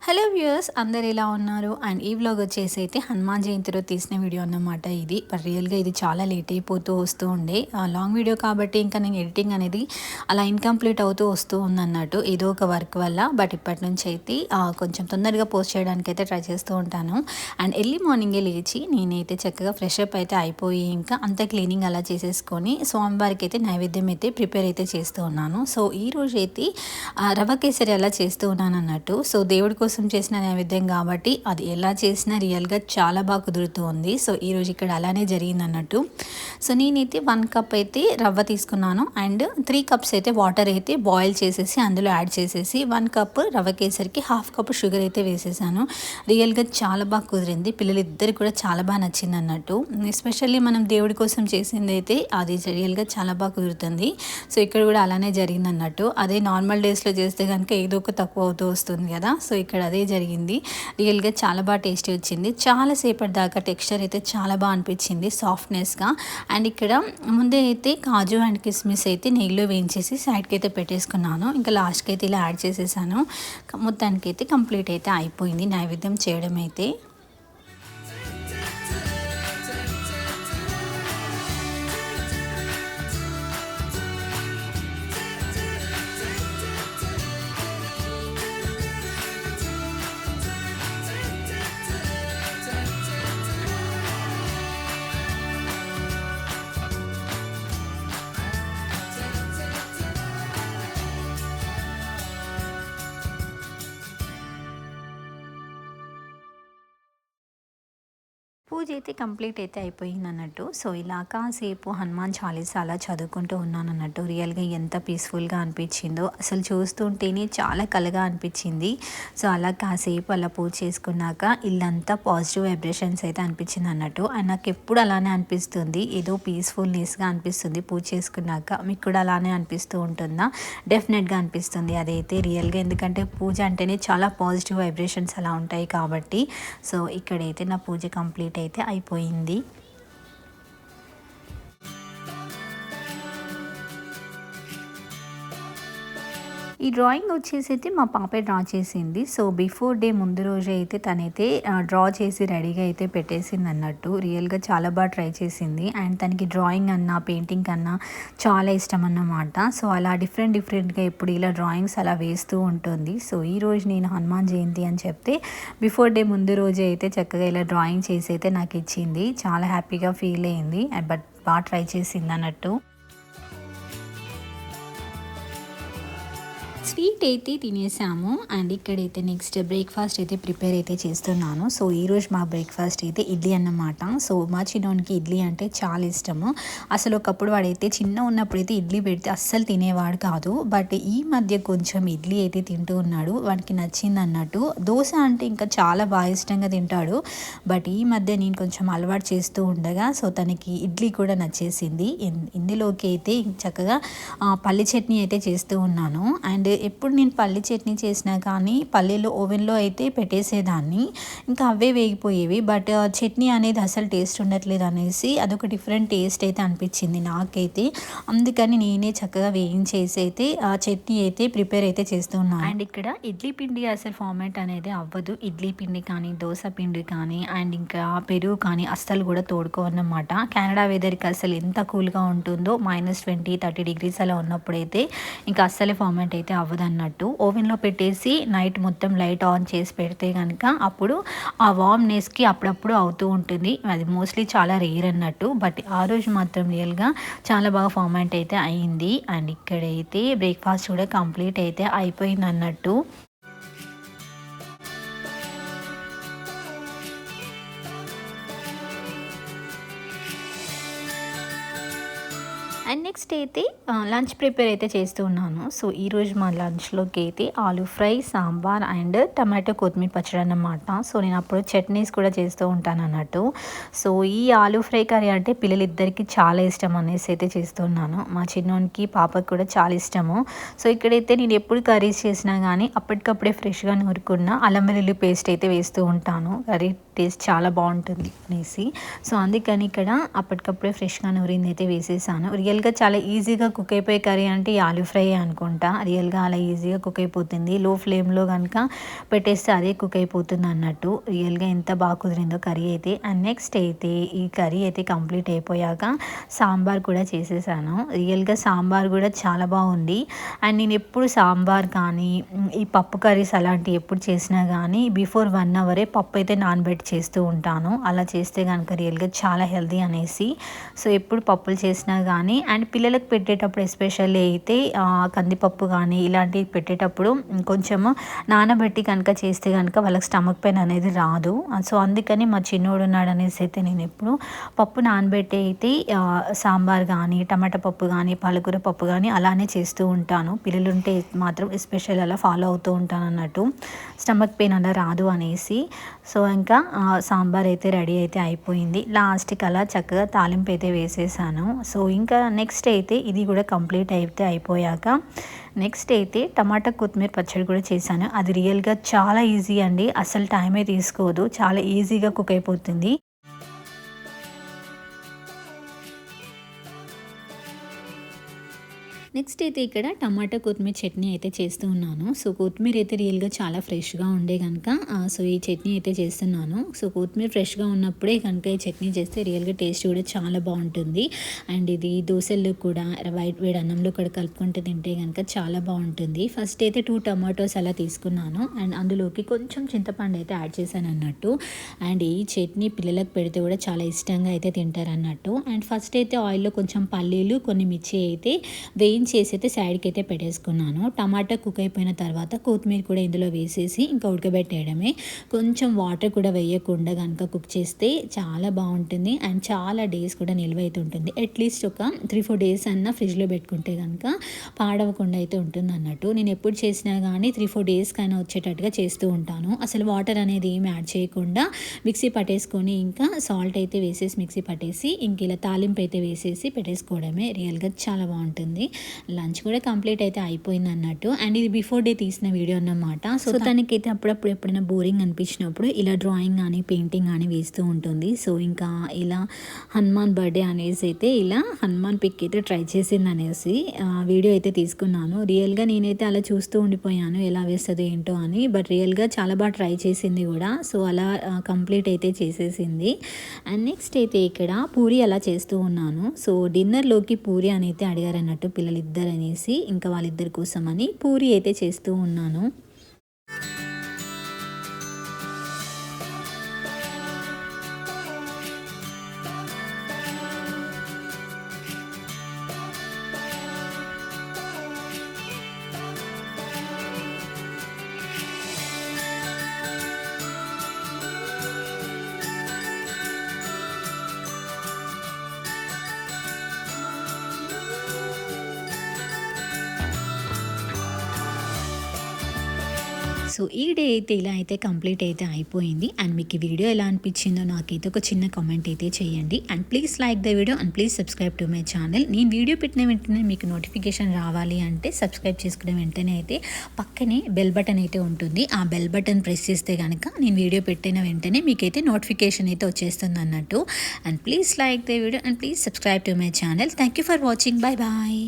Hello viewers, అందరు ఎలా ఉన్నారు? అండ్ ఈ వ్లాగ్ వచ్చేసి అయితే హనుమాన్ జయంతి రోజు తీసిన వీడియో అన్నమాట ఇది. బట్ రియల్గా ఇది చాలా లేట్ అయిపోతూ వస్తూ ఉండే లాంగ్ వీడియో కాబట్టి ఇంకా నేను ఎడిటింగ్ అనేది అలా ఇన్కంప్లీట్ అవుతూ వస్తూ ఉందన్నట్టు ఏదో ఒక వర్క్ వల్ల. బట్ ఇప్పటి నుంచి అయితే కొంచెం తొందరగా పోస్ట్ చేయడానికి అయితే ట్రై చేస్తూ ఉంటాను. అండ్ ఎర్లీ మార్నింగే లేచి నేనైతే చక్కగా ఫ్రెష్ అప్ అయితే అయిపోయి ఇంకా అంత క్లీనింగ్ అలా చేసేసుకొని స్వామివారికి అయితే నైవేద్యం అయితే ప్రిపేర్ అయితే చేస్తూ ఉన్నాను. సో ఈ రోజు అయితే రవ కేసరి అలా చేస్తూ ఉన్నాను అన్నట్టు. సో దేవుడి కోసం చేసిన నైవేద్యం కాబట్టి అది ఎలా చేసినా రియల్గా చాలా బాగా కుదురుతూ ఉంది. సో ఈరోజు ఇక్కడ అలానే జరిగింది అన్నట్టు. సో నేనైతే 1 కప్ అయితే రవ్వ తీసుకున్నాను అండ్ 3 కప్స్ అయితే వాటర్ అయితే బాయిల్ చేసేసి అందులో యాడ్ చేసేసి 1 కప్ రవ్వ కేసరికి 1/2 కప్ షుగర్ అయితే వేసేసాను. రియల్గా చాలా బాగా కుదిరింది. పిల్లలిద్దరికి కూడా చాలా బాగా నచ్చింది అన్నట్టు. ఎస్పెషల్లీ మనం దేవుడి కోసం చేసింది అయితే అది రియల్గా చాలా బాగా కుదురుతుంది. సో ఇక్కడ కూడా అలానే జరిగింది అన్నట్టు. అదే నార్మల్ డేస్లో చేస్తే కనుక ఏదో ఒక తక్కువ అవుతూ వస్తుంది కదా. సో ఇక్కడ అదే జరిగింది. రియల్గా చాలా బాగా టేస్టీ వచ్చింది. చాలాసేపటి దాకా టెక్స్చర్ అయితే చాలా బాగా అనిపించింది, సాఫ్ట్నెస్గా. అండ్ ఇక్కడ ముందే అయితే కాజు అండ్ కిస్మిస్ అయితే నెయ్యిలో వేయించేసి సైడ్కి అయితే పెట్టేసుకున్నాను. ఇంకా లాస్ట్కి అయితే ఇలా యాడ్ చేసేసాను. మొత్తానికి అయితే కంప్లీట్ అయితే అయిపోయింది నైవేద్యం చేయడం అయితే. పూజ అయితే కంప్లీట్ అయితే అయిపోయింది అన్నట్టు. సో ఇలా కాసేపు హనుమాన్ చాలీసా అలా చదువుకుంటూ ఉన్నాను అన్నట్టు. రియల్గా ఎంత పీస్ఫుల్గా అనిపించిందో అసలు చూస్తుంటేనే చాలా కలగా అనిపించింది. సో అలా కాసేపు అలా పూజ చేసుకున్నాక ఇల్లంతా పాజిటివ్ వైబ్రేషన్స్ అయితే అనిపించింది అన్నట్టు. అండ్ నాకు ఎప్పుడు అలానే అనిపిస్తుంది, ఏదో పీస్ఫుల్నెస్గా అనిపిస్తుంది పూజ చేసుకున్నాక. మీకు కూడా అలానే అనిపిస్తూ ఉంటుందా? డెఫినెట్గా అనిపిస్తుంది అదైతే రియల్గా. ఎందుకంటే పూజ అంటేనే చాలా పాజిటివ్ వైబ్రేషన్స్ అలా ఉంటాయి కాబట్టి. సో ఇక్కడైతే నా పూజ కంప్లీట్ అయితే అయిపోయింది. ఈ డ్రాయింగ్ వచ్చేసి అయితే మా పాపే డ్రా చేసింది. సో బిఫోర్ డే ముందు రోజు అయితే తనైతే డ్రా చేసి రెడీగా అయితే పెట్టేసింది అన్నట్టు. రియల్గా చాలా బాగా ట్రై చేసింది. అండ్ తనకి డ్రాయింగ్ అన్నా పెయింటింగ్ కన్నా చాలా ఇష్టం అన్నమాట. సో అలా డిఫరెంట్గా ఎప్పుడు ఇలా డ్రాయింగ్స్ అలా వేస్తూ ఉంటుంది. సో ఈ రోజు నేను హనుమాన్ జయంతి అని చెప్తే బిఫోర్ డే ముందు రోజు అయితే చక్కగా ఇలా డ్రాయింగ్ చేసి అయితే నాకు ఇచ్చింది. చాలా హ్యాపీగా ఫీల్ అయింది. బట్ బాగా ట్రై చేసింది అన్నట్టు. స్వీట్ అయితే తినేసాము. అండ్ ఇక్కడైతే నెక్స్ట్ బ్రేక్ఫాస్ట్ అయితే ప్రిపేర్ అయితే చేస్తున్నాను. సో ఈరోజు మా బ్రేక్ఫాస్ట్ అయితే ఇడ్లీ అన్నమాట. సో మా చిన్నోనికి ఇడ్లీ అంటే చాలా ఇష్టము. అసలు ఒకప్పుడు వాడైతే చిన్న ఉన్నప్పుడైతే ఇడ్లీ పెడితే అస్సలు తినేవాడు కాదు. బట్ ఈ మధ్య కొంచెం ఇడ్లీ అయితే తింటూ ఉన్నాడు. వాడికి నచ్చింది అన్నట్టు. దోశ అంటే ఇంకా చాలా బాగా ఇష్టంగా తింటాడు. బట్ ఈ మధ్య నేను కొంచెం అలవాటు చేస్తూ ఉండగా సో తనకి ఇడ్లీ కూడా నచ్చేసింది. ఇందులోకి అయితే చక్కగా పల్లి చట్నీ అయితే చేస్తూ ఉన్నాను. అండ్ ఎప్పుడు నేను పల్లి చట్నీ చేసినా కానీ పల్లీలు ఓవెన్లో అయితే పెట్టేసేదాన్ని, ఇంకా అవే వేగిపోయేవి. బట్ చట్నీ అనేది అసలు టేస్ట్ ఉండట్లేదు అనేసి అదొక డిఫరెంట్ టేస్ట్ అయితే అనిపించింది నాకైతే. అందుకని నేనే చక్కగా వేయించేసి అయితే ఆ చట్నీ అయితే ప్రిపేర్ అయితే చేస్తున్నాను. అండ్ ఇక్కడ ఇడ్లీ పిండి అసలు ఫార్మేట్ అనేది అవ్వదు. ఇడ్లీ పిండి కానీ దోశ పిండి కానీ అండ్ ఇంకా పెరుగు కానీ అస్సలు కూడా తోడుకోవన్నమాట. కెనడా వెదర్కి అసలు ఎంత కూల్గా ఉంటుందో -20, 30 degrees అలా ఉన్నప్పుడైతే ఇంకా అస్సలే ఫార్మేట్ అయితే అవ్వదన్నట్టు. ఓవెన్లో పెట్టేసి నైట్ మొత్తం లైట్ ఆన్ చేసి పెడితే కనుక అప్పుడు ఆ వార్మ్నెస్కి అప్పుడప్పుడు అవుతూ ఉంటుంది. అది మోస్ట్లీ చాలా రేర్ అన్నట్టు. బట్ ఆ రోజు మాత్రం రియల్గా చాలా బాగా ఫార్మేట్ అయితే అయింది. అండ్ ఇక్కడైతే బ్రేక్ఫాస్ట్ కూడా కంప్లీట్ అయితే అయిపోయింది అన్నట్టు. అండ్ నెక్స్ట్ అయితే లంచ్ ప్రిపేర్ అయితే చేస్తూ ఉన్నాను. సో ఈరోజు మా లంచ్లోకి అయితే aloo fry, sambar and tomato కొత్తిమీర పచ్చడి అన్నమాట. సో నేను అప్పుడు చట్నీస్ కూడా చేస్తూ ఉంటాను అన్నట్టు. సో ఈ ఆలూ ఫ్రై కర్రీ అంటే పిల్లలిద్దరికీ చాలా ఇష్టం అనేసి అయితే చేస్తున్నాను. మా చిన్నోనికి పాపకి కూడా చాలా ఇష్టము. సో ఇక్కడైతే నేను ఎప్పుడు కర్రీస్ చేసినా కానీ అప్పటికప్పుడే ఫ్రెష్గా నూరుకున్న అల్లం వెల్లుల్లి పేస్ట్ అయితే వేస్తూ ఉంటాను. కర్రీ టేస్ట్ చాలా బాగుంటుంది అనేసి. సో అందుకని ఇక్కడ అప్పటికప్పుడే ఫ్రెష్గా నూరింది అయితే వేసేసాను. రియల్గా రియల్గా చాలా ఈజీగా కుక్ అయిపోయే కర్రీ అంటే ఈ ఆలూ ఫ్రై అనుకుంటా. రియల్గా అలా ఈజీగా కుక్ అయిపోతుంది. లో ఫ్లేమ్లో కనుక పెట్టేస్తే అదే కుక్ అయిపోతుంది అన్నట్టు. రియల్గా ఎంత బాగా కుదిరిందో కర్రీ అయితే. అండ్ నెక్స్ట్ అయితే ఈ కర్రీ అయితే కంప్లీట్ అయిపోయాక సాంబార్ కూడా చేసేసాను. రియల్గా సాంబార్ కూడా చాలా బాగుంది. అండ్ నేను ఎప్పుడు సాంబార్ కానీ ఈ పప్పు కర్రీస్ అలాంటివి ఎప్పుడు చేసినా కానీ బిఫోర్ 1 అవరే పప్పు అయితే నానబెట్టి చేస్తూ ఉంటాను. అలా చేస్తే కనుక రియల్గా చాలా హెల్తీ అనేసి. సో ఎప్పుడు పప్పులు చేసినా కానీ అండ్ పిల్లలకు పెట్టేటప్పుడు ఎస్పెషల్లీ అయితే కందిపప్పు కానీ ఇలాంటివి పెట్టేటప్పుడు కొంచెము నానబెట్టి కనుక చేస్తే కనుక వాళ్ళకి స్టమక్ పెయిన్ అనేది రాదు. సో అందుకని మా చిన్నోడు ఉన్నాడు అనేసి అయితే నేను ఎప్పుడు పప్పు నానబెట్టి అయితే సాంబార్ కానీ టమాటా పప్పు కానీ పాలకూర పప్పు కానీ అలానే చేస్తూ ఉంటాను. పిల్లలు ఉంటే మాత్రం ఎస్పెషల్ అలా ఫాలో అవుతూ ఉంటాను అన్నట్టు, స్టమక్ పెయిన్ అలా రాదు అనేసి. సో ఇంకా సాంబార్ అయితే రెడీ అయితే అయిపోయింది. లాస్ట్కి అలా చక్కగా తాలింపు అయితే వేసేసాను. సో ఇంకా నెక్స్ట్ అయితే ఇది కూడా కంప్లీట్ అయితే అయిపోయాక నెక్స్ట్ అయితే టమాటా కొత్తిమీర పచ్చడి కూడా చేశాను. అది రియల్గా చాలా ఈజీ అండి, అసలు టైమే తీసుకోదు, చాలా ఈజీగా కుక్ అయిపోతుంది. నెక్స్ట్ అయితే ఇక్కడ టమాటా కొత్తిమీర చట్నీ అయితే చేస్తూ ఉన్నాను. సో కొత్తిమీర అయితే రియల్గా చాలా ఫ్రెష్గా ఉండే కనుక సో ఈ చట్నీ అయితే చేస్తున్నాను. సో కొత్తిమీర ఫ్రెష్గా ఉన్నప్పుడే కనుక ఈ చట్నీ చేస్తే రియల్గా టేస్ట్ కూడా చాలా బాగుంటుంది. అండ్ ఇది దోశల్లో కూడా వైట్ వేడి అన్నంలో కూడా కలుపుకుంటే తింటే కనుక చాలా బాగుంటుంది. ఫస్ట్ అయితే 2 టమాటోస్ అలా తీసుకున్నాను అండ్ అందులోకి కొంచెం చింతపండు అయితే యాడ్ చేశాను అన్నట్టు. అండ్ ఈ చట్నీ పిల్లలకు పెడితే కూడా చాలా ఇష్టంగా అయితే తింటారు అన్నట్టు. అండ్ ఫస్ట్ అయితే ఆయిల్లో కొంచెం పల్లీలు కొన్ని మిర్చి అయితే చేసి అయితే సైడ్కి అయితే పెట్టేసుకున్నాను. టమాటా కుక్ అయిపోయిన తర్వాత కొత్తిమీర కూడా ఇందులో వేసేసి ఇంకా ఉడకబెట్టేయడమే. కొంచెం వాటర్ కూడా వేయకుండా కనుక కుక్ చేస్తే చాలా బాగుంటుంది అండ్ చాలా డేస్ కూడా నిల్వ అయితే ఉంటుంది. అట్లీస్ట్ ఒక 3-4 డేస్ అన్న ఫ్రిడ్జ్లో పెట్టుకుంటే కనుక పాడవకుండా అయితే ఉంటుంది అన్నట్టు. నేను ఎప్పుడు చేసినా కానీ 3-4 డేస్కైనా వచ్చేటట్టుగా చేస్తూ ఉంటాను. అసలు వాటర్ అనేది ఏమి యాడ్ చేయకుండా మిక్సీ పట్టేసుకొని ఇంకా సాల్ట్ అయితే వేసేసి మిక్సీ పట్టేసి ఇంక ఇలా తాలింపు అయితే వేసేసి పెట్టేసుకోవడమే. రియల్గా చాలా బాగుంటుంది. లంచ్ కూడా కంప్లీట్ అయితే అయిపోయింది అన్నట్టు. అండ్ ఇది బిఫోర్ డే తీసిన వీడియో అన్నమాట. సో తనకైతే అప్పుడప్పుడు ఎప్పుడైనా బోరింగ్ అనిపించినప్పుడు ఇలా డ్రాయింగ్ కానీ పెయింటింగ్ కానీ వేస్తూ ఉంటుంది. సో ఇంకా ఇలా హనుమాన్ బర్త్డే అనేసి అయితే ఇలా హనుమాన్ పిక్ అయితే ట్రై చేసింది అనేసి వీడియో అయితే తీసుకున్నాను. రియల్గా నేనైతే అలా చూస్తూ ఉండిపోయాను ఎలా వేస్తుందో ఏంటో అని. బట్ రియల్గా చాలా బాగా ట్రై చేసింది కూడా. సో అలా కంప్లీట్ అయితే చేసేసింది. అండ్ నెక్స్ట్ అయితే ఇక్కడ పూరి అలా చేస్తూ ఉన్నాను. సో డిన్నర్లోకి పూరి అని అయితే అడిగారు అన్నట్టు పిల్లలు ఇద్దరు అనేసి ఇంకా వాళ్ళిద్దరి కోసం అని పూరి అయితే చేస్తూ ఉన్నాను. సో ఈ డే అయితే ఇలా అయితే కంప్లీట్ అయితే అయిపోయింది. అండ్ మీకు ఈ వీడియో ఎలా అనిపించిందో నాకైతే ఒక చిన్న కామెంట్ అయితే చేయండి. And please like the video and please subscribe to my channel. నేను వీడియో పెట్టిన వెంటనే మీకు నోటిఫికేషన్ రావాలి అంటే సబ్స్క్రైబ్ చేసుకున్న వెంటనే అయితే పక్కనే బెల్ బటన్ అయితే ఉంటుంది. ఆ బెల్ బటన్ ప్రెస్ చేస్తే కనుక నేను వీడియో పెట్టిన వెంటనే మీకైతే నోటిఫికేషన్ అయితే వచ్చేస్తుంది అన్నట్టు. And please like the video and please subscribe to my channel. Thank you for watching. Bye bye.